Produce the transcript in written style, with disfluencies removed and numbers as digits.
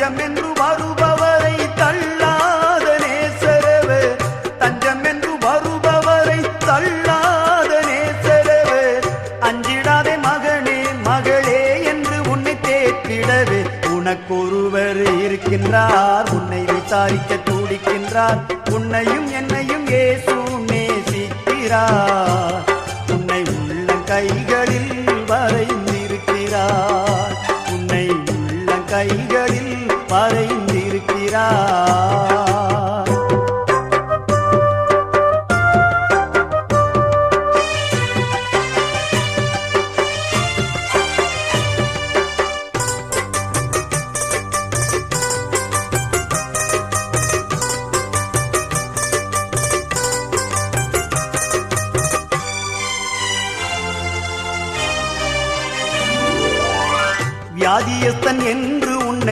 தஞ்சம் என்று வருபவரை தள்ளாத நேசரவே, தஞ்சம் என்று வருபவரை தள்ளாத நேசரவே, அஞ்சிடாதே மகனே மகளே என்று உன்னை தேற்றிடவே உனக்கொருவர் இருக்கின்றார், உன்னை விசாரிக்க துடிக்கின்றார், உன்னையும் என்னையும் இயேசு நேசிக்கிறார், உன்னை உள்ள கைகளில் வரைந்திருக்கிறார், உன்னை உள்ள கைகளில் வரைந்திருக்கிறார். வியாதியஸ்தன்